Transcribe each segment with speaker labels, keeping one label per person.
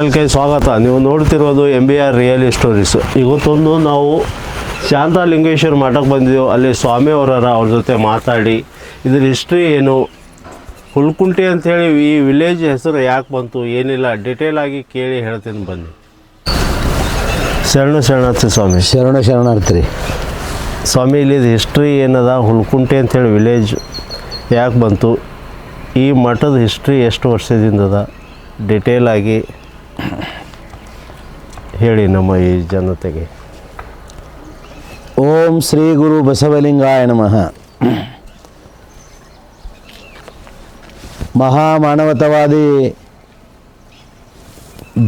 Speaker 1: ಚಾನಲ್ಗೆ ಸ್ವಾಗತ. ನೀವು ನೋಡ್ತಿರೋದು MBR ರಿಯಲ್ ಸ್ಟೋರೀಸ್. ಇವತ್ತೊಂದು ನಾವು ಶಾಂತಲಿಂಗೇಶ್ವರ ಮಠಕ್ಕೆ ಬಂದಿದ್ದೆವು. ಅಲ್ಲಿ ಸ್ವಾಮಿ ಅವ್ರ ಜೊತೆ ಮಾತಾಡಿ ಇದ್ರ ಹಿಸ್ಟ್ರಿ ಏನು, ಹುಲ್ಕುಂಟಿ ಅಂಥೇಳಿ ಈ ವಿಲೇಜ್ ಹೆಸರು ಯಾಕೆ ಬಂತು ಏನಿಲ್ಲ ಡೀಟೇಲ್ ಆಗಿ ಕೇಳಿ ಹೇಳ್ತೀನಿ ಬನ್ನಿ. ಶರಣಾರ್ಥಿ ಸ್ವಾಮಿ.
Speaker 2: ಶರಣಾರ್ಥಿ
Speaker 1: ಸ್ವಾಮಿ, ಇಲ್ಲಿದು ಹಿಸ್ಟ್ರಿ ಏನದ, ಹುಲ್ಕುಂಟಿ ಅಂಥೇಳಿ ವಿಲೇಜ್ ಯಾಕೆ ಬಂತು, ಈ ಮಠದ ಹಿಸ್ಟ್ರಿ ಎಷ್ಟು ವರ್ಷದಿಂದದ ಡೀಟೇಲ್ ಆಗಿ ಹೇಳಿ ನಮ್ಮ ಈ ಜನತೆಗೆ.
Speaker 2: ಓಂ ಶ್ರೀ ಗುರು ಬಸವಲಿಂಗಾಯ ನಮಃ. ಮಹಾಮಾನವತಾವಾದಿ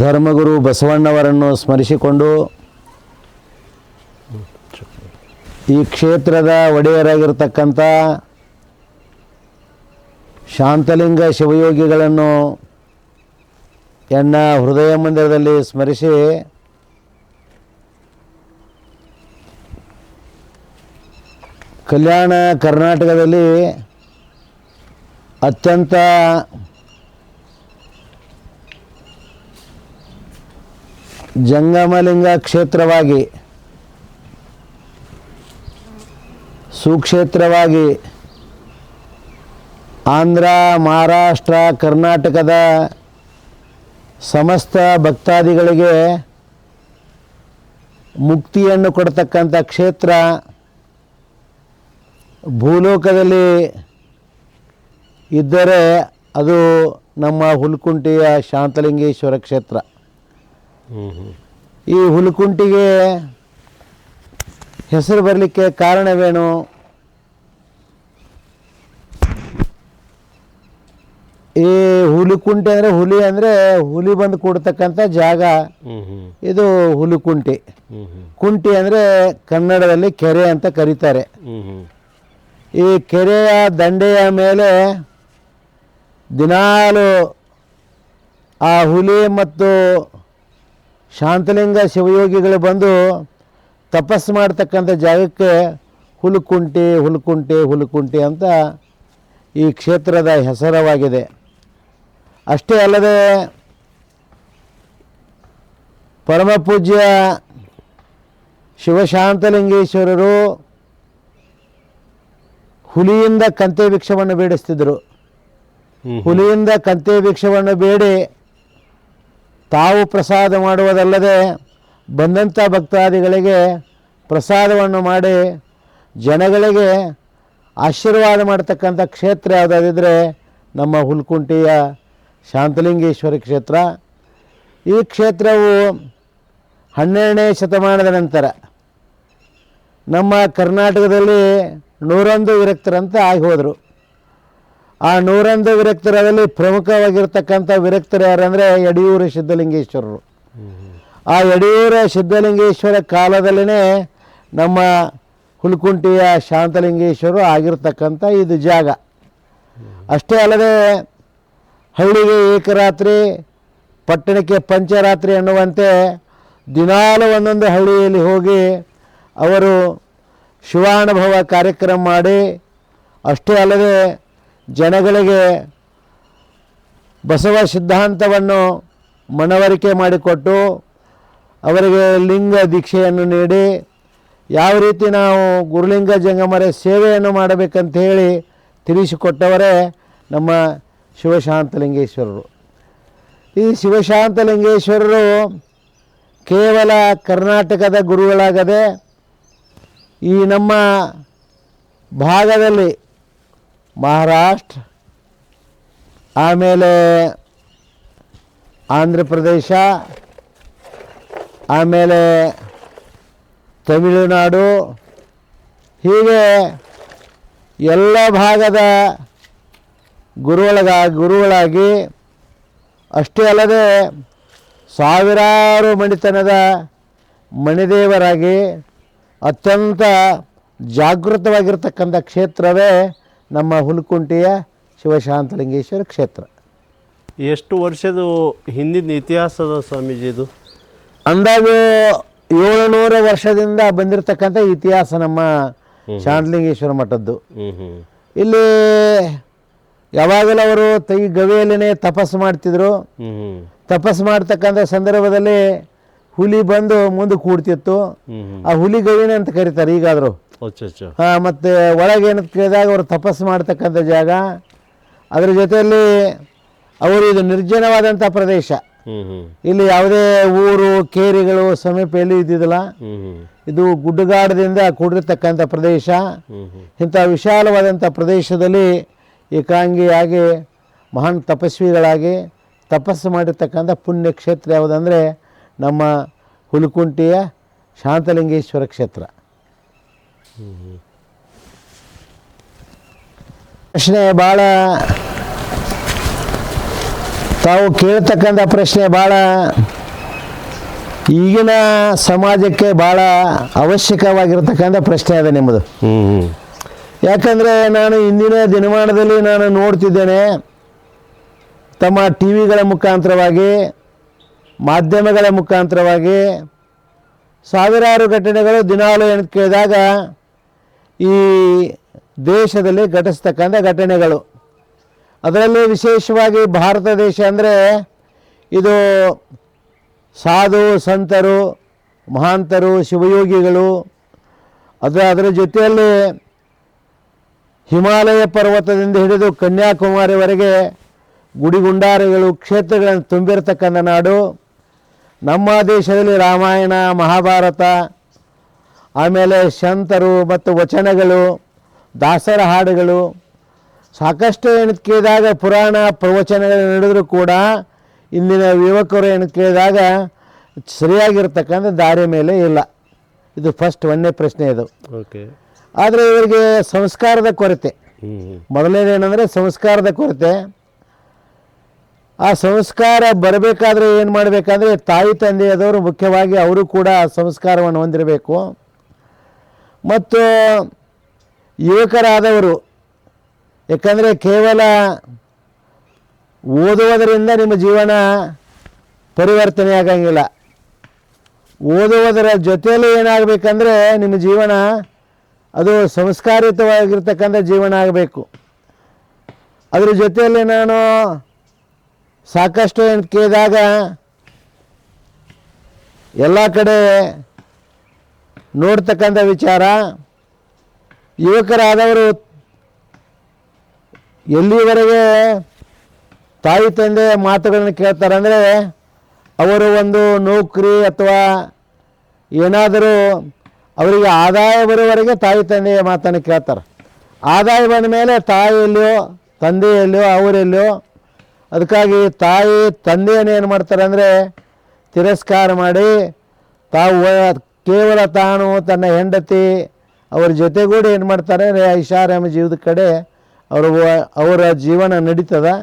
Speaker 2: ಧರ್ಮಗುರು ಬಸವಣ್ಣವರನ್ನು ಸ್ಮರಿಸಿಕೊಂಡು ಈ ಕ್ಷೇತ್ರದ ಒಡೆಯರಾಗಿರ್ತಕ್ಕಂಥ ಶಾಂತಲಿಂಗ ಶಿವಯೋಗಿಗಳನ್ನು ಎನ್ನ ಹೃದಯ ಮಂದಿರದಲ್ಲಿ ಸ್ಮರಿಸಿ ಕಲ್ಯಾಣ ಕರ್ನಾಟಕದಲ್ಲಿ ಅತ್ಯಂತ ಜಂಗಮಲಿಂಗ ಕ್ಷೇತ್ರವಾಗಿ ಸುಕ್ಷೇತ್ರವಾಗಿ ಆಂಧ್ರ, ಮಹಾರಾಷ್ಟ್ರ, ಕರ್ನಾಟಕದ ಸಮಸ್ತ ಭಕ್ತಾದಿಗಳಿಗೆ ಮುಕ್ತಿಯನ್ನು ಕೊಡ್ತಕ್ಕಂಥ ಕ್ಷೇತ್ರ ಭೂಲೋಕದಲ್ಲಿ ಇದ್ದರೆ ಅದು ನಮ್ಮ ಹುಲ್ಕುಂಟಿಯ ಶಾಂತಲಿಂಗೇಶ್ವರ ಕ್ಷೇತ್ರ. ಈ ಹುಲ್ಕುಂಟಿಗೆ ಹೆಸರು ಬರಲಿಕ್ಕೆ ಕಾರಣವೇನು? ಈ ಹುಲಿಕುಂಟೆ ಅಂದರೆ ಹುಲಿ ಬಂದು ಕೂಡ್ತಕ್ಕಂಥ ಜಾಗ, ಇದು ಹುಲಿಕುಂಟಿ. ಕುಂಟಿ ಅಂದರೆ ಕನ್ನಡದಲ್ಲಿ ಕೆರೆ ಅಂತ ಕರೀತಾರೆ. ಈ ಕೆರೆಯ ದಂಡೆಯ ಮೇಲೆ ದಿನಾಲು ಆ ಹುಲಿ ಮತ್ತು ಶಾಂತಲಿಂಗ ಶಿವಯೋಗಿಗಳು ಬಂದು ತಪಸ್ಸು ಮಾಡ್ತಕ್ಕಂಥ ಜಾಗಕ್ಕೆ ಹುಲ್ಕುಂಟಿ ಅಂತ ಈ ಕ್ಷೇತ್ರದ ಹೆಸರವಾಗಿದೆ. ಅಷ್ಟೇ ಅಲ್ಲದೆ ಪರಮಪೂಜ್ಯ ಶಿವಶಾಂತಲಿಂಗೇಶ್ವರರು ಹುಲಿಯಿಂದ ಕಂತೆ ಭಿಕ್ಷವನ್ನು ಬೇಡಿಸ್ತಿದ್ರು. ಹುಲಿಯಿಂದ ಕಂತೆ ಭಿಕ್ಷವನ್ನು ಬೇಡಿ ತಾವು ಪ್ರಸಾದ ಮಾಡುವುದಲ್ಲದೆ ಬಂದಂಥ ಭಕ್ತಾದಿಗಳಿಗೆ ಪ್ರಸಾದವನ್ನು ಮಾಡಿ ಜನಗಳಿಗೆ ಆಶೀರ್ವಾದ ಮಾಡ್ತಕ್ಕಂಥ ಕ್ಷೇತ್ರ ಯಾವುದಾದಿದ್ರೆ ನಮ್ಮ ಹುಲ್ಕುಂಟಿಯ ಶಾಂತಲಿಂಗೇಶ್ವರ ಕ್ಷೇತ್ರ. ಈ ಕ್ಷೇತ್ರವು 12ನೇ ಶತಮಾನದ ನಂತರ ನಮ್ಮ ಕರ್ನಾಟಕದಲ್ಲಿ 101 ವಿರಕ್ತರಂತ ಆಗಿ ಹೋದರು. ಆ 101 ವಿರಕ್ತರಲ್ಲಿ ಪ್ರಮುಖವಾಗಿರ್ತಕ್ಕಂಥ ವಿರಕ್ತರು ಯಾರಂದರೆ ಯಡಿಯೂರು ಸಿದ್ಧಲಿಂಗೇಶ್ವರರು. ಆ ಯಡಿಯೂರ ಸಿದ್ಧಲಿಂಗೇಶ್ವರ ಕಾಲದಲ್ಲೇ ನಮ್ಮ ಹುಲ್ಕುಂಟಿಯ ಶಾಂತಲಿಂಗೇಶ್ವರರು ಆಗಿರ್ತಕ್ಕಂಥ ಇದು ಜಾಗ. ಅಷ್ಟೇ ಅಲ್ಲದೆ ಹಳ್ಳಿಗೆ ಏಕರಾತ್ರಿ, ಪಟ್ಟಣಕ್ಕೆ ಪಂಚರಾತ್ರಿ ಅನ್ನುವಂತೆ ದಿನಾಲು ಒಂದೊಂದು ಹಳ್ಳಿಯಲ್ಲಿ ಹೋಗಿ ಅವರು ಶಿವಾನುಭವ ಕಾರ್ಯಕ್ರಮ ಮಾಡಿ, ಅಷ್ಟೇ ಅಲ್ಲದೆ ಜನಗಳಿಗೆ ಬಸವ ಸಿದ್ಧಾಂತವನ್ನು ಮನವರಿಕೆ ಮಾಡಿಕೊಟ್ಟು ಅವರಿಗೆ ಲಿಂಗ ದೀಕ್ಷೆಯನ್ನು ನೀಡಿ ಯಾವ ರೀತಿ ನಾವು ಗುರುಲಿಂಗ ಜಂಗಮರ ಸೇವೆಯನ್ನು ಮಾಡಬೇಕಂತ ಹೇಳಿ ತಿಳಿಸಿಕೊಟ್ಟವರೇ ನಮ್ಮ ಶಿವಶಾಂತಲಿಂಗೇಶ್ವರರು. ಈ ಶಿವಶಾಂತಲಿಂಗೇಶ್ವರರು ಕೇವಲ ಕರ್ನಾಟಕದ ಗುರುಗಳಾಗದೆ ಈ ನಮ್ಮ ಭಾಗದಲ್ಲಿ ಮಹಾರಾಷ್ಟ್ರ, ಆಮೇಲೆ ಆಂಧ್ರ ಪ್ರದೇಶ, ಆಮೇಲೆ ತಮಿಳುನಾಡು, ಹೀಗೆ ಎಲ್ಲ ಭಾಗದ ಗುರುಗಳಾಗಿ ಅಷ್ಟೇ ಅಲ್ಲದೆ ಸಾವಿರಾರು ಮಣಿತನದ ಮಣಿದೇವರಾಗಿ ಅತ್ಯಂತ ಜಾಗೃತವಾಗಿರ್ತಕ್ಕಂಥ ಕ್ಷೇತ್ರವೇ ನಮ್ಮ ಹುಲ್ಕುಂಟಿಯ ಶಿವಶಾಂತಲಿಂಗೇಶ್ವರ ಕ್ಷೇತ್ರ.
Speaker 1: ಎಷ್ಟು ವರ್ಷದ ಹಿಂದಿನ ಇತಿಹಾಸದ ಸ್ವಾಮೀಜಿದು?
Speaker 2: ಅಂದಾಜು 700 ವರ್ಷದಿಂದ ಬಂದಿರತಕ್ಕಂಥ ಇತಿಹಾಸ ನಮ್ಮ ಶಾಂತಲಿಂಗೇಶ್ವರ ಮಠದ್ದು. ಇಲ್ಲಿ ಯಾವಾಗಲೂ ಅವರು ಗವಿಯಲ್ಲೇ ತಪಸ್ಸು ಮಾಡ್ತಿದ್ರು. ತಪಸ್ಸು ಮಾಡ್ತಕ್ಕಂಥ ಸಂದರ್ಭದಲ್ಲಿ ಹುಲಿ ಬಂದು ಮುಂದೆ ಕೂಡ್ತಿತ್ತು. ಆ ಹುಲಿ ಗವಿನ ಅಂತ ಕರೀತಾರೆ ಈಗಾದರೂ. ಮತ್ತು ಒಳಗೆ ಏನಂತ ಕೇಳಿದಾಗ ಅವರು ತಪಸ್ಸು ಮಾಡ್ತಕ್ಕಂಥ ಜಾಗ. ಅದರ ಜೊತೆಯಲ್ಲಿ ಅವರು ಇದು ನಿರ್ಜನವಾದಂಥ ಪ್ರದೇಶ. ಇಲ್ಲಿ ಯಾವುದೇ ಊರು ಕೇರಿಗಳು ಸಮೀಪ ಎಲ್ಲೂ ಇದ್ದಿದ್ದಿಲ್ಲ. ಇದು ಗುಡ್ಡಗಾಡದಿಂದ ಕೂಡಿರ್ತಕ್ಕಂಥ ಪ್ರದೇಶ. ಇಂಥ ವಿಶಾಲವಾದಂಥ ಪ್ರದೇಶದಲ್ಲಿ ಏಕಾಂಗಿಯಾಗಿ ಮಹಾನ್ ತಪಸ್ವಿಗಳಾಗಿ ತಪಸ್ಸು ಮಾಡಿರ್ತಕ್ಕಂಥ ಪುಣ್ಯಕ್ಷೇತ್ರ ಯಾವುದಂದರೆ ನಮ್ಮ ಹುಲಕುಂಟಿಯ ಶಾಂತಲಿಂಗೇಶ್ವರ ಕ್ಷೇತ್ರ. ಪ್ರಶ್ನೆ ಭಾಳ ತಾವು ಕೇಳ್ತಕ್ಕಂಥ ಪ್ರಶ್ನೆ ಭಾಳ ಈಗಿನ ಸಮಾಜಕ್ಕೆ ಭಾಳ ಅವಶ್ಯಕವಾಗಿರ್ತಕ್ಕಂಥ ಪ್ರಶ್ನೆ ಅದ ನಿಮ್ಮದು. ಯಾಕಂದರೆ ನಾನು ಇಂದಿನ ದಿನಮಾನದಲ್ಲಿ ನಾನು ನೋಡ್ತಿದ್ದೇನೆ, ತಮ್ಮ ಟಿ ವಿಗಳ ಮುಖಾಂತರವಾಗಿ, ಮಾಧ್ಯಮಗಳ ಮುಖಾಂತರವಾಗಿ ಸಾವಿರಾರು ಘಟನೆಗಳು ದಿನಾಲು ಏನು ಕೇಳಿದಾಗ ಈ ದೇಶದಲ್ಲಿ ಘಟಿಸ್ತಕ್ಕಂಥ ಘಟನೆಗಳು. ಅದರಲ್ಲಿ ವಿಶೇಷವಾಗಿ ಭಾರತ ದೇಶ ಅಂದರೆ ಇದು ಸಾಧು ಸಂತರು, ಮಹಾಂತರು, ಶಿವಯೋಗಿಗಳು, ಅದರ ಜೊತೆಯಲ್ಲಿ ಹಿಮಾಲಯ ಪರ್ವತದಿಂದ ಹಿಡಿದು ಕನ್ಯಾಕುಮಾರಿವರೆಗೆ ಗುಡಿಗುಂಡಾರಗಳು, ಕ್ಷೇತ್ರಗಳನ್ನು ತುಂಬಿರತಕ್ಕಂಥ ನಾಡು. ನಮ್ಮ ದೇಶದಲ್ಲಿ ರಾಮಾಯಣ, ಮಹಾಭಾರತ, ಆಮೇಲೆ ಸಂತರು ಮತ್ತು ವಚನಗಳು, ದಾಸರ ಹಾಡುಗಳು ಸಾಕಷ್ಟು ಏನು ಕೇಳಿದಾಗ ಪುರಾಣ ಪ್ರವಚನಗಳು ನಡೆದರೂ ಕೂಡ ಇಂದಿನ ಯುವಕರು ಏನು ಕೇಳಿದಾಗ ಸರಿಯಾಗಿರ್ತಕ್ಕಂಥ ದಾರಿ ಮೇಲೆ ಇಲ್ಲ. ಇದು ಫಸ್ಟ್ ಒಂದನೇ ಪ್ರಶ್ನೆ ಇದು. ಆದರೆ ಇವರಿಗೆ ಸಂಸ್ಕಾರದ ಕೊರತೆ. ಮೊದಲನೇದೇನೆಂದರೆ ಸಂಸ್ಕಾರದ ಕೊರತೆ. ಆ ಸಂಸ್ಕಾರ ಬರಬೇಕಾದ್ರೆ ಏನು ಮಾಡಬೇಕಂದ್ರೆ ತಾಯಿ ತಂದೆಯದವರು ಮುಖ್ಯವಾಗಿ ಅವರು ಕೂಡ ಸಂಸ್ಕಾರವನ್ನು ಹೊಂದಿರಬೇಕು. ಮತ್ತು ಯುವಕರಾದವರು, ಯಾಕಂದರೆ ಕೇವಲ ಓದುವುದರಿಂದ ನಿಮ್ಮ ಜೀವನ ಪರಿವರ್ತನೆ ಆಗಂಗಿಲ್ಲ. ಓದುವುದರ ಜೊತೆಯಲ್ಲಿ ಏನಾಗಬೇಕಂದ್ರೆ ನಿಮ್ಮ ಜೀವನ ಅದು ಸಂಸ್ಕಾರಿತವಾಗಿರ್ತಕ್ಕಂಥ ಜೀವನ ಆಗಬೇಕು. ಅದರ ಜೊತೆಯಲ್ಲಿ ನಾನು ಸಾಕಷ್ಟು ಏನು ಕೇಳಿದಾಗ ಎಲ್ಲ ಕಡೆ ನೋಡ್ತಕ್ಕಂಥ ವಿಚಾರ, ಯುವಕರಾದವರು ಎಲ್ಲಿವರೆಗೆ ತಾಯಿ ತಂದೆ ಮಾತುಗಳನ್ನು ಕೇಳ್ತಾರೆ ಅಂದರೆ ಅವರು ಒಂದು ನೌಕರಿ ಅಥವಾ ಏನಾದರೂ ಅವರಿಗೆ ಆದಾಯ ಬರುವವರೆಗೆ ತಾಯಿ ತಂದೆಯ ಮಾತನ್ನು ಕೇಳ್ತಾರೆ. ಆದಾಯ ಬಂದ ಮೇಲೆ ತಾಯಿಯಲ್ಲಿಯೋ ತಂದೆಯಲ್ಲಿಯೋ ಅವರೆಲ್ಲಿಯೋ. ಅದಕ್ಕಾಗಿ ತಾಯಿ ತಂದೆಯನ್ನು ಏನು ಮಾಡ್ತಾರೆ ಅಂದರೆ ತಿರಸ್ಕಾರ ಮಾಡಿ ತಾವು ಕೇವಲ ತಾನು ತನ್ನ ಹೆಂಡತಿ ಅವರ ಜೊತೆಗೂಡಿ ಏನು ಮಾಡ್ತಾರೆ ಐಷಾರಾಮಿ ಜೀವದ ಕಡೆ ಅವರ ಜೀವನ ನಡೀತದೆ.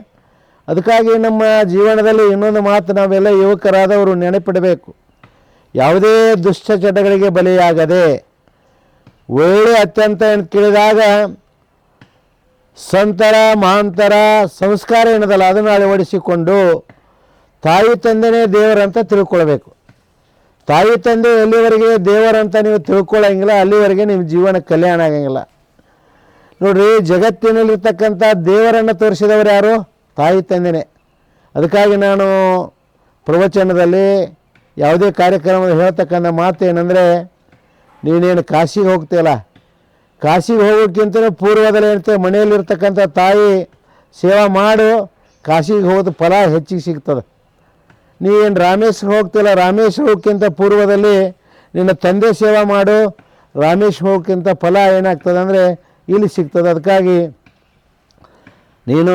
Speaker 2: ಅದಕ್ಕಾಗಿ ನಮ್ಮ ಜೀವನದಲ್ಲಿ ಇನ್ನೊಂದು ಮಾತು ನಾವೆಲ್ಲ ಯುವಕರಾದವರು ನೆನಪಿಡಬೇಕು. ಯಾವುದೇ ದುಷ್ಟಚಟಗಳಿಗೆ ಬಲಿಯಾಗದೆ ಒಳ್ಳೆ ಅತ್ಯಂತ ಏನು ಕೇಳಿದಾಗ ಸಂತರ ಮಹಾಂತರ ಸಂಸ್ಕಾರ ಏನದಲ್ಲ ಅದನ್ನು ಅಳವಡಿಸಿಕೊಂಡು ತಾಯಿ ತಂದೆನೇ ದೇವರಂತ ತಿಳ್ಕೊಳ್ಬೇಕು. ತಾಯಿ ತಂದೆ ಎಲ್ಲಿವರೆಗೆ ದೇವರಂತ ನೀವು ತಿಳ್ಕೊಳ್ಳೋಂಗಿಲ್ಲ ಅಲ್ಲಿವರೆಗೆ ನಿಮ್ಮ ಜೀವನ ಕಲ್ಯಾಣ ಆಗಂಗಿಲ್ಲ. ನೋಡ್ರಿ, ಜಗತ್ತಿನಲ್ಲಿರ್ತಕ್ಕಂಥ ದೇವರನ್ನು ತೋರಿಸಿದವರು ಯಾರು? ತಾಯಿ ತಂದೆನೇ. ಅದಕ್ಕಾಗಿ ನಾನು ಪ್ರವಚನದಲ್ಲಿ ಯಾವುದೇ ಕಾರ್ಯಕ್ರಮದಲ್ಲಿ ಹೇಳ್ತಕ್ಕಂಥ ಮಾತು ಏನಂದರೆ, ನೀನೇನು ಕಾಶಿಗೆ ಹೋಗ್ತೀಯಲ್ಲ, ಕಾಶಿಗೆ ಹೋಗೋಕ್ಕಿಂತ ಪೂರ್ವದಲ್ಲಿ ಹೇಳ್ತೇವೆ ಮನೆಯಲ್ಲಿರ್ತಕ್ಕಂಥ ತಾಯಿ ಸೇವಾ ಮಾಡು, ಕಾಶಿಗೆ ಹೋದ ಫಲ ಹೆಚ್ಚಿಗೆ ಸಿಗ್ತದೆ. ನೀವೇನು ರಾಮೇಶ್ವರ ಹೋಗ್ತಿಲ್ಲ, ರಾಮೇಶ್ವರ ಹೋಗೋಕ್ಕಿಂತ ಪೂರ್ವದಲ್ಲಿ ನಿನ್ನ ತಂದೆ ಸೇವಾ ಮಾಡು, ರಾಮೇಶ್ವರ ಹೋಗೋಕ್ಕಿಂತ ಫಲ ಏನಾಗ್ತದೆ ಅಂದರೆ ಇಲ್ಲಿ ಸಿಗ್ತದೆ. ಅದಕ್ಕಾಗಿ ನೀನು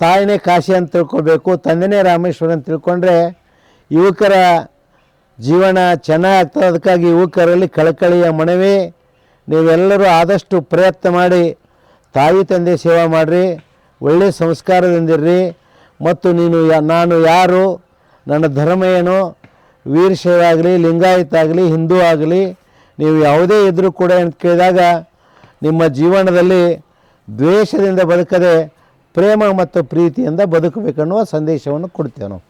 Speaker 2: ತಾಯಿನೇ ಕಾಶಿ ಅಂತ ತಿಳ್ಕೊಬೇಕು, ತಂದೆನೇ ರಾಮೇಶ್ವರ ಅಂತ ತಿಳ್ಕೊಂಡ್ರೆ ಯುವಕರ ಜೀವನ ಚೆನ್ನಾಗ್ತದೆ. ಅದಕ್ಕಾಗಿ ಯುವಕರಲ್ಲಿ ಕಳಕಳಿಯ ಮನವಿ, ನೀವೆಲ್ಲರೂ ಆದಷ್ಟು ಪ್ರಯತ್ನ ಮಾಡಿ ತಾಯಿ ತಂದೆ ಸೇವಾ ಮಾಡಿರಿ, ಒಳ್ಳೆಯ ಸಂಸ್ಕಾರದಿಂದಿರ್ರಿ. ಮತ್ತು ನಾನು ಯಾರು, ನನ್ನ ಧರ್ಮ ಏನು, ವೀರಶೈವ ಆಗಲಿ, ಲಿಂಗಾಯತ ಆಗಲಿ, ಹಿಂದೂ ಆಗಲಿ, ನೀವು ಯಾವುದೇ ಇದ್ದರೂ ಕೂಡ ಅಂತ ಕೇಳಿದಾಗ ನಿಮ್ಮ ಜೀವನದಲ್ಲಿ ದ್ವೇಷದಿಂದ ಬದುಕದೆ ಪ್ರೇಮ ಮತ್ತು ಪ್ರೀತಿಯಿಂದ ಬದುಕಬೇಕನ್ನುವ ಸಂದೇಶವನ್ನು ಕೊಡ್ತೇವೆ ನಾವು.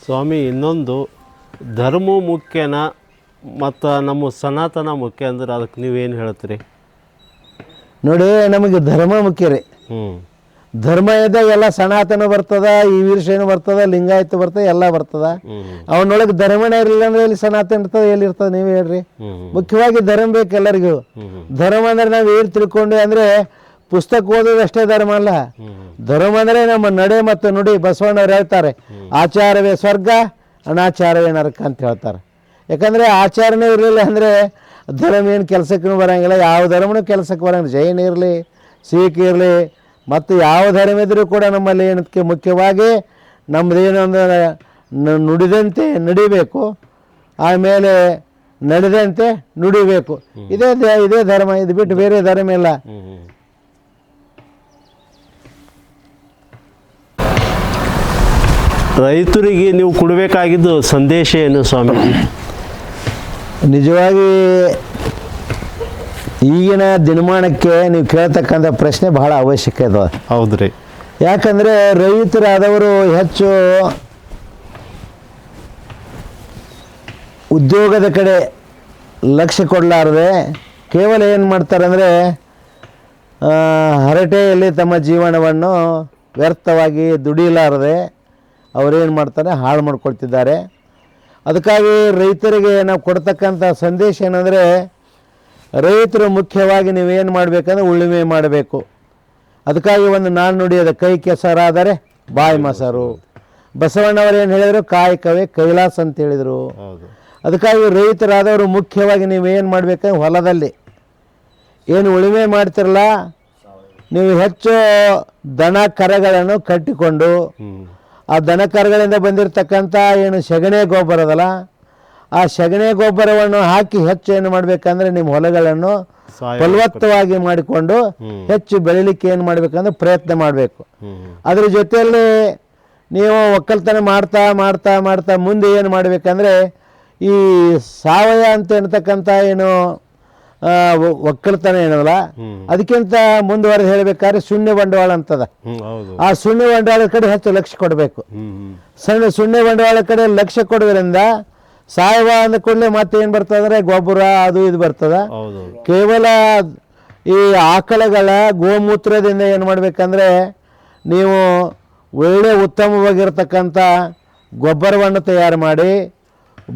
Speaker 1: ಸ್ವಾಮಿ, ಇನ್ನೊಂದು ಧರ್ಮ ಮುಖ್ಯನ ಮತ್ತು ನಮ್ಮ ಸನಾತನ ಮುಖ್ಯ ಅಂದ್ರೆ ಅದಕ್ಕೆ ನೀವೇನು ಹೇಳ್ತೀರಿ?
Speaker 2: ನೋಡಿ, ನಮಗೆ ಧರ್ಮ ಮುಖ್ಯ ರೀ. ಧರ್ಮ ಇದ್ದಾಗ ಎಲ್ಲ ಸನಾತನ ಬರ್ತದ, ಈ ವೀರಶೈವ ಬರ್ತದ, ಲಿಂಗಾಯತ ಬರ್ತದ, ಎಲ್ಲ ಬರ್ತದ. ಅವನೊಳಗೆ ಧರ್ಮನೇ ಇರಲಿಲ್ಲ ಅಂದ್ರೆ ಎಲ್ಲಿ ಸನಾತನ ಇರ್ತದೆ, ಎಲ್ಲಿರ್ತದೆ ನೀವೇ ಹೇಳ್ರಿ. ಮುಖ್ಯವಾಗಿ ಧರ್ಮ ಬೇಕು ಎಲ್ಲರಿಗೂ. ಧರ್ಮ ಅಂದ್ರೆ ನಾವು ಏನು ತಿಳ್ಕೊಂಡು ಅಂದರೆ ಪುಸ್ತಕ ಓದೋದು ಅಷ್ಟೇ ಧರ್ಮ ಅಲ್ಲ. ಧರ್ಮ ಅಂದರೆ ನಮ್ಮ ನಡೆ ಮತ್ತು ನುಡಿ. ಬಸವಣ್ಣವ್ರು ಹೇಳ್ತಾರೆ, ಆಚಾರವೇ ಸ್ವರ್ಗ, ಅನಾಚಾರವೇ ನರಕ ಅಂತ ಹೇಳ್ತಾರೆ. ಯಾಕಂದರೆ ಆಚಾರನೇ ಇರಲಿಲ್ಲ ಅಂದರೆ ಧರ್ಮ ಏನು ಕೆಲಸಕ್ಕೂ ಬರೋಂಗಿಲ್ಲ, ಯಾವ ಧರ್ಮನೂ ಕೆಲಸಕ್ಕೆ ಬರೋಂಗಿಲ್ಲ. ಜೈನ ಇರಲಿ, ಸಿಖ್ ಇರಲಿ, ಮತ್ತು ಯಾವ ಧರ್ಮ ಇದ್ರೂ ಕೂಡ ನಮ್ಮಲ್ಲಿ ಏನಕ್ಕೆ ಮುಖ್ಯವಾಗಿ ನಮ್ಮದೇನೊಂದು ನುಡಿದಂತೆ ನಡಿಬೇಕು, ಆಮೇಲೆ ನಡೆದಂತೆ ನುಡಿಬೇಕು. ಇದೇ ಧರ್ಮ. ಇದು ಬಿಟ್ಟು ಬೇರೆ ಧರ್ಮ ಇಲ್ಲ.
Speaker 1: ರೈತರಿಗೆ ನೀವು ಕೊಡಬೇಕಾಗಿದ್ದು ಸಂದೇಶ ಏನು ಸ್ವಾಮಿ?
Speaker 2: ನಿಜವಾಗಿ ಈಗಿನ ದಿನಮಾನಕ್ಕೆ ನೀವು ಕೇಳ್ತಕ್ಕಂಥ ಪ್ರಶ್ನೆ ಬಹಳ ಅವಶ್ಯಕ ಇದೆ.
Speaker 1: ಹೌದ್ರಿ.
Speaker 2: ಯಾಕಂದರೆ ರೈತರಾದವರು ಹೆಚ್ಚು ಉದ್ಯೋಗದ ಕಡೆ ಲಕ್ಷ್ಯ ಕೊಡಲಾರದೆ ಕೇವಲ ಏನು ಮಾಡ್ತಾರೆ ಅಂದರೆ ಹರಟೆಯಲ್ಲಿ ತಮ್ಮ ಜೀವನವನ್ನು ವ್ಯರ್ಥವಾಗಿ ದುಡಿಲಾರದೆ ಅವರೇನು ಮಾಡ್ತಾರೆ, ಹಾಳು ಮಾಡ್ಕೊಳ್ತಿದ್ದಾರೆ. ಅದಕ್ಕಾಗಿ ರೈತರಿಗೆ ನಾವು ಕೊಡ್ತಕ್ಕಂಥ ಸಂದೇಶ ಏನಂದರೆ, ರೈತರು ಮುಖ್ಯವಾಗಿ ನೀವೇನು ಮಾಡಬೇಕಂದ್ರೆ ಉಳುಮೆ ಮಾಡಬೇಕು. ಅದಕ್ಕಾಗಿ ಒಂದು ನಾಣ್ಣುಡಿಯದ ಕೈ ಕೆಸರಾದರೆ ಬಾಯಿ ಮೊಸರು. ಬಸವಣ್ಣವರು ಏನು ಹೇಳಿದರು, ಕಾಯಕವೇ ಕೈಲಾಸ ಅಂತ ಹೇಳಿದರು. ಅದಕ್ಕಾಗಿ ರೈತರಾದವರು ಮುಖ್ಯವಾಗಿ ನೀವೇನು ಮಾಡಬೇಕಂದ್ರೆ ಹೊಲದಲ್ಲಿ ಏನು ಉಳುಮೆ ಮಾಡ್ತಿರಲ್ಲ, ನೀವು ಹೆಚ್ಚು ದನ ಕರಗಳನ್ನು ಕಟ್ಟಿಕೊಂಡು ಆ ದನ ಕರುಗಳಿಂದ ಬಂದಿರತಕ್ಕಂಥ ಏನು ಸಗಣಿ ಗೊಬ್ಬರ ಅದಲ್ಲ, ಆ ಸಗಣಿ ಗೊಬ್ಬರವನ್ನು ಹಾಕಿ ಹೆಚ್ಚು ಏನು ಮಾಡಬೇಕಂದ್ರೆ ನಿಮ್ಮ ಹೊಲಗಳನ್ನು ಫಲವತ್ತವಾಗಿ ಮಾಡಿಕೊಂಡು ಹೆಚ್ಚು ಬೆಳಿಲಿಕ್ಕೆ ಏನು ಮಾಡಬೇಕಂದ್ರೆ ಪ್ರಯತ್ನ ಮಾಡಬೇಕು. ಅದ್ರ ಜೊತೆಯಲ್ಲಿ ನೀವು ಒಕ್ಕಲ್ತನ ಮಾಡ್ತಾ ಮಾಡ್ತಾ ಮಾಡ್ತಾ ಮುಂದೆ ಏನು ಮಾಡಬೇಕಂದ್ರೆ ಈ ಸಾವಯವ ಅಂತ ಎನ್ನತಕ್ಕಂಥ ಏನು ಒಕ್ಕಲ್ತನ ಏನಲ್ಲ, ಅದಕ್ಕಿಂತ ಮುಂದುವರೆದು ಹೇಳಬೇಕಾದ್ರೆ ಶೂನ್ಯ ಬಂಡವಾಳ ಅಂತದ. ಆ ಶೂನ್ಯ ಬಂಡವಾಳದ ಕಡೆ ಹೆಚ್ಚು ಲಕ್ಷ್ಯ ಕೊಡಬೇಕು. ಶೂನ್ಯ ಬಂಡವಾಳ ಕಡೆ ಲಕ್ಷ್ಯ ಕೊಡೋದ್ರಿಂದ ಸಾವಯವ ಅಂದ ಕೂಡಲೇ ಮತ್ತೆ ಏನು ಬರ್ತದೆ ಅಂದರೆ ಗೊಬ್ಬರ ಅದು ಇದು ಬರ್ತದ. ಕೇವಲ ಈ ಆಕಳಗಳ ಗೋಮೂತ್ರದಿಂದ ಏನು ಮಾಡಬೇಕಂದ್ರೆ ನೀವು ಒಳ್ಳೆ ಉತ್ತಮವಾಗಿರ್ತಕ್ಕಂಥ ಗೊಬ್ಬರವನ್ನು ತಯಾರು ಮಾಡಿ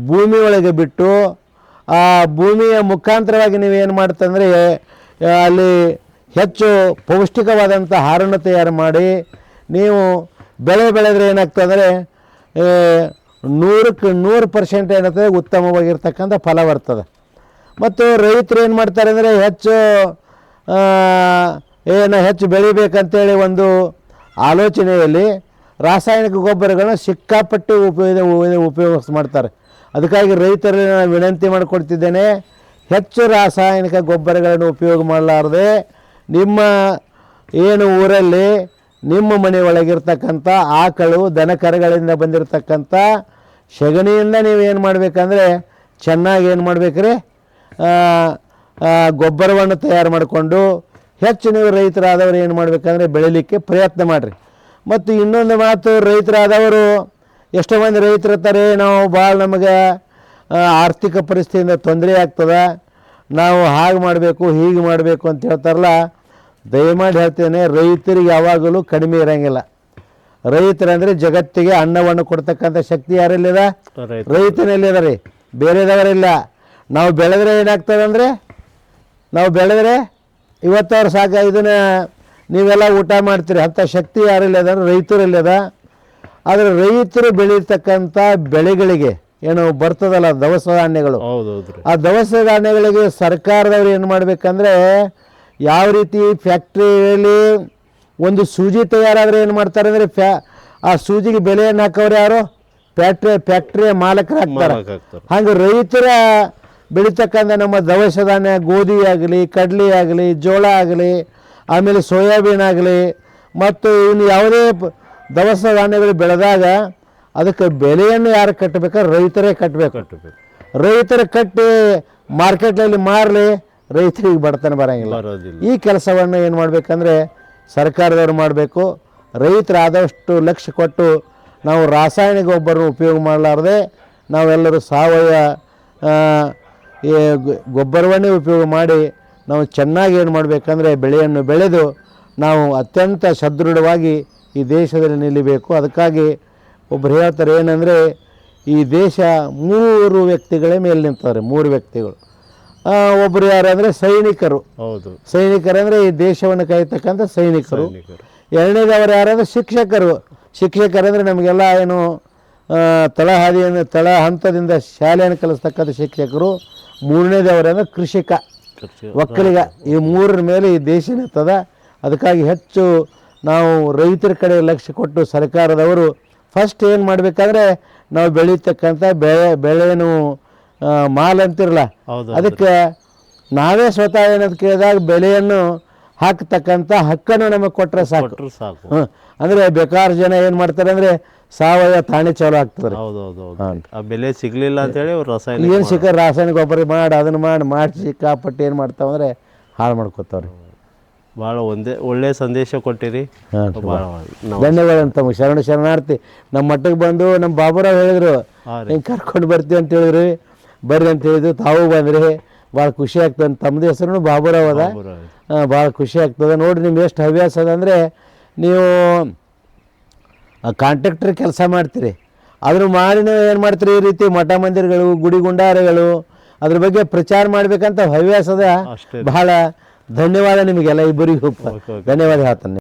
Speaker 2: ಭೂಮಿ ಒಳಗೆ ಬಿಟ್ಟು ಆ ಭೂಮಿಯ ಮುಖಾಂತರವಾಗಿ ನೀವೇನು ಮಾಡ್ತಂದರೆ ಅಲ್ಲಿ ಹೆಚ್ಚು ಪೌಷ್ಟಿಕವಾದಂಥ ಆಹಾರವನ್ನು ತಯಾರು ಮಾಡಿ ನೀವು ಬೆಳೆ ಬೆಳೆದ್ರೆ ಏನಾಗ್ತದಂದರೆ 100% ಏನಾಗ್ತದೆ, ಉತ್ತಮವಾಗಿರ್ತಕ್ಕಂಥ ಫಲ ಬರ್ತದೆ. ಮತ್ತು ರೈತರು ಏನು ಮಾಡ್ತಾರೆ ಅಂದರೆ ಹೆಚ್ಚು ಬೆಳಿಬೇಕಂತೇಳಿ ಒಂದು ಆಲೋಚನೆಯಲ್ಲಿ ರಾಸಾಯನಿಕ ಗೊಬ್ಬರಗಳನ್ನ ಸಿಕ್ಕಾಪಟ್ಟು ಉಪಯೋಗ ಮಾಡ್ತಾರೆ. ಅದಕ್ಕಾಗಿ ರೈತರಲ್ಲಿ ನಾನು ವಿನಂತಿ ಮಾಡಿಕೊಡ್ತಿದ್ದೇನೆ, ಹೆಚ್ಚು ರಾಸಾಯನಿಕ ಗೊಬ್ಬರಗಳನ್ನು ಉಪಯೋಗ ಮಾಡಲಾರದೆ ನಿಮ್ಮ ಏನು ಊರಲ್ಲಿ ನಿಮ್ಮ ಮನೆ ಒಳಗಿರ್ತಕ್ಕಂಥ ಆಕಳು ದನ ಕರುಗಳಿಂದ ಬಂದಿರತಕ್ಕಂಥ ಸಗಣಿಯಿಂದ ನೀವೇನು ಮಾಡಬೇಕಂದ್ರೆ ಚೆನ್ನಾಗಿ ಏನು ಮಾಡಬೇಕ್ರಿ, ಗೊಬ್ಬರವನ್ನು ತಯಾರು ಮಾಡಿಕೊಂಡು ಹೆಚ್ಚು ನೀವು ರೈತರಾದವರು ಏನು ಮಾಡಬೇಕಂದ್ರೆ ಬೆಳೀಲಿಕ್ಕೆ ಪ್ರಯತ್ನ ಮಾಡಿರಿ. ಮತ್ತು ಇನ್ನೊಂದು ಮಾತು, ರೈತರಾದವರು ಎಷ್ಟೋ ಮಂದಿ ರೈತರು ಇರ್ತಾರೆ, ನಾವು ಭಾಳ ನಮಗೆ ಆರ್ಥಿಕ ಪರಿಸ್ಥಿತಿಯಿಂದ ತೊಂದರೆ ಆಗ್ತದೆ, ನಾವು ಹಾಗೆ ಮಾಡಬೇಕು ಹೀಗೆ ಮಾಡಬೇಕು ಅಂತ ಹೇಳ್ತಾರಲ್ಲ. ದಯಮಾಡಿ ಹೇಳ್ತೇನೆ, ರೈತರಿಗೆ ಯಾವಾಗಲೂ ಕಡಿಮೆ ಇರೋಂಗಿಲ್ಲ. ರೈತರಂದರೆ ಜಗತ್ತಿಗೆ ಅನ್ನವನ್ನು ಕೊಡ್ತಕ್ಕಂಥ ಶಕ್ತಿ ಯಾರಲ್ಲಿದೆ? ರೈತನಲ್ಲಿದೆ ರೀ, ಬೇರೆದವರಿಲ್ಲ. ನಾವು ಬೆಳೆದ್ರೆ ಏನಾಗ್ತದೆ ಅಂದರೆ, ನಾವು ಬೆಳೆದ್ರೆ ಇವತ್ತವ್ರು ಸಾಕ ಇದನ್ನು ನೀವೆಲ್ಲ ಊಟ ಮಾಡ್ತೀರಿ, ಅಂಥ ಶಕ್ತಿ ಯಾರಲ್ಲಿದೆ ಅಂದರೆ ರೈತರಲ್ಲಿದೆ. ಆದರೆ ರೈತರು ಬೆಳೀತಕ್ಕಂಥ ಬೆಳೆಗಳಿಗೆ ಏನು ಬರ್ತದಲ್ಲ ದವಸ ಧಾನ್ಯಗಳು, ಆ ದವಸ ಧಾನ್ಯಗಳಿಗೆ ಸರ್ಕಾರದವ್ರು ಏನು ಮಾಡಬೇಕಂದ್ರೆ ಯಾವ ರೀತಿ ಫ್ಯಾಕ್ಟ್ರಿಯಲ್ಲಿ ಒಂದು ಸೂಜಿ ತಯಾರಾದರೆ ಏನು ಮಾಡ್ತಾರೆ ಅಂದರೆ ಆ ಸೂಜಿಗೆ ಬೆಲೆಯನ್ನು ಹಾಕೋರು ಯಾರು? ಫ್ಯಾಕ್ಟ್ರಿಯ ಮಾಲಕರು ಹಾಕ್ತಾರೆ. ಹಾಗೆ ರೈತರ ಬೆಳೀತಕ್ಕಂಥ ನಮ್ಮ ದವಸ ಧಾನ್ಯ, ಗೋಧಿ ಆಗಲಿ, ಕಡಲೆ ಆಗಲಿ, ಜೋಳ ಆಗಲಿ, ಆಮೇಲೆ ಸೋಯಾಬೀನ್ ಆಗಲಿ, ಮತ್ತು ಇನ್ನು ಯಾವುದೇ ದವಸ ಧಾನ್ಯಗಳು ಬೆಳೆದಾಗ ಅದಕ್ಕೆ ಬೆಲೆಯನ್ನು ಯಾರು ಕಟ್ಟಬೇಕಾದ್ರೆ ರೈತರೇ ಕಟ್ಟಬೇಕು. ರೈತರು ಕಟ್ಟಿ ಮಾರ್ಕೆಟ್ನಲ್ಲಿ ಮಾರಲಿ, ರೈತರಿಗೆ ಬಡತನ ಬರೋಂಗಿಲ್ಲ. ಈ ಕೆಲಸವನ್ನು ಏನು ಮಾಡಬೇಕಂದ್ರೆ ಸರ್ಕಾರದವ್ರು ಮಾಡಬೇಕು. ರೈತರಾದಷ್ಟು ಲಕ್ಷ್ಯ ಕೊಟ್ಟು ನಾವು ರಾಸಾಯನಿಕ ಗೊಬ್ಬರ ಉಪಯೋಗ ಮಾಡಲಾರ್ದೆ ನಾವೆಲ್ಲರೂ ಸಾವಯವ ಗೊಬ್ಬರವನ್ನೇ ಉಪಯೋಗ ಮಾಡಿ ನಾವು ಚೆನ್ನಾಗಿ ಏನು ಮಾಡಬೇಕಂದ್ರೆ ಬೆಳೆಯನ್ನು ಬೆಳೆದು ನಾವು ಅತ್ಯಂತ ಸದೃಢವಾಗಿ ಈ ದೇಶದಲ್ಲಿ ನಿಲ್ಲಬೇಕು. ಅದಕ್ಕಾಗಿ ಒಬ್ಬರು ಹೇಳ್ತಾರೆ ಏನಂದರೆ, ಈ ದೇಶ 3 ವ್ಯಕ್ತಿಗಳ ಮೇಲೆ ನಿಂತವ್ರೆ, 3 ವ್ಯಕ್ತಿಗಳು. ಒಬ್ಬರು ಯಾರಂದರೆ ಸೈನಿಕರು.
Speaker 1: ಹೌದು,
Speaker 2: ಸೈನಿಕರಂದರೆ ಈ ದೇಶವನ್ನು ಕಾಯ್ತಕ್ಕಂಥ ಸೈನಿಕರು. ಎರಡನೇದವರು ಯಾರಂದರೆ ಶಿಕ್ಷಕರು. ಶಿಕ್ಷಕರಂದರೆ ನಮಗೆಲ್ಲ ಏನು ತಳ ಹಂತದಿಂದ ಶಾಲೆಯನ್ನು ಕಲಿಸ್ತಕ್ಕಂಥ ಶಿಕ್ಷಕರು. ಮೂರನೇದವರಂದರೆ ಕೃಷಿಕ, ಒಕ್ಕಲಿಗ. ಈ 3 ಮೇಲೆ ಈ ದೇಶ ನಿಂತದ. ಅದಕ್ಕಾಗಿ ಹೆಚ್ಚು ನಾವು ರೈತರ ಕಡೆ ಲಕ್ಷ್ಯ ಕೊಟ್ಟು ಸರ್ಕಾರದವರು ಫಸ್ಟ್ ಏನು ಮಾಡಬೇಕಾದ್ರೆ ನಾವು ಬೆಳೀತಕ್ಕಂಥ ಬೆಳೆಯನ್ನು ಮಾಲ್ ಅಂತಿರಲ್ಲ, ಅದಕ್ಕೆ ನಾವೇ ಸ್ವತಃ ಏನಂತ ಕೇಳಿದಾಗ ಬೆಲೆಯನ್ನು ಹಾಕ್ತಕ್ಕಂಥ ಹಕ್ಕನ್ನು ನಮಗೆ ಕೊಟ್ಟರೆ ಸಾಕು. ಅಂದರೆ ಬೇಕಾರು ಜನ ಏನು ಮಾಡ್ತಾರೆ ಅಂದರೆ ಸಾವಯವ ತಾಣಿ ಚಾಲು ಆಗ್ತದೆ.
Speaker 1: ಬೆಲೆ ಸಿಗಲಿಲ್ಲ ಅಂತೇಳಿ ರಾಸಾಯನಿಕ
Speaker 2: ಏನು ಸಿಕ್ಕ ರಾಸಾಯನಿಕ ಗೊಬ್ಬರ ಮಾಡಿ ಅದನ್ನು ಮಾಡಿ ಸಿಕ್ಕಾಪಟ್ಟು ಏನು ಮಾಡ್ತಾವಂದರೆ ಹಾಳು ಮಾಡ್ಕೊತಾವ್ರಿ.
Speaker 1: ಭಾಳ ಒಳ್ಳೆ ಸಂದೇಶ ಕೊಟ್ಟಿರಿ.
Speaker 2: ಧನ್ಯವಾದ ತಮಗೆ ಶರಣಾರ್ಥಿ. ನಮ್ಮ ಮಟ್ಟಕ್ಕೆ ಬಂದು ನಮ್ಮ ಬಾಬುರಾವ್ ಹೇಳಿದ್ರು ಹಿಂಗೆ ಕರ್ಕೊಂಡು ಬರ್ತೀವಿ ಅಂತ ಹೇಳಿದ್ರಿ, ಬರ್ರಿ ಅಂತ ಹೇಳಿದ್ರು. ತಾವು ಬಂದ್ರಿ, ಭಾಳ ಖುಷಿ ಆಗ್ತದೆ. ತಮ್ಮದು ಹೆಸರು ಬಾಬುರಾವ್ ಅದ. ಭಾಳ ಖುಷಿ ಆಗ್ತದೆ. ನೋಡಿರಿ ನಿಮ್ಗೆ ಎಷ್ಟು ಹವ್ಯಾಸ ಅದ ಅಂದರೆ, ನೀವು ಕಾಂಟ್ರಾಕ್ಟರ್ ಕೆಲಸ ಮಾಡ್ತೀರಿ, ಅದ್ರ ಮಾಡಿ ನೀವು ಏನು ಮಾಡ್ತೀರಿ, ಈ ರೀತಿ ಮಠ ಮಂದಿರಗಳು, ಗುಡಿ ಗುಂಡಾರಗಳು ಅದ್ರ ಬಗ್ಗೆ ಪ್ರಚಾರ ಮಾಡ್ಬೇಕಂತ ಹವ್ಯಾಸದ. ಬಹಳ ಧನ್ಯವಾದ ನಿಮಗೆಲ್ಲ ಇಬ್ಬರಿಗೂ ಧನ್ಯವಾದ ಹೇಳ್ತಾನೆ.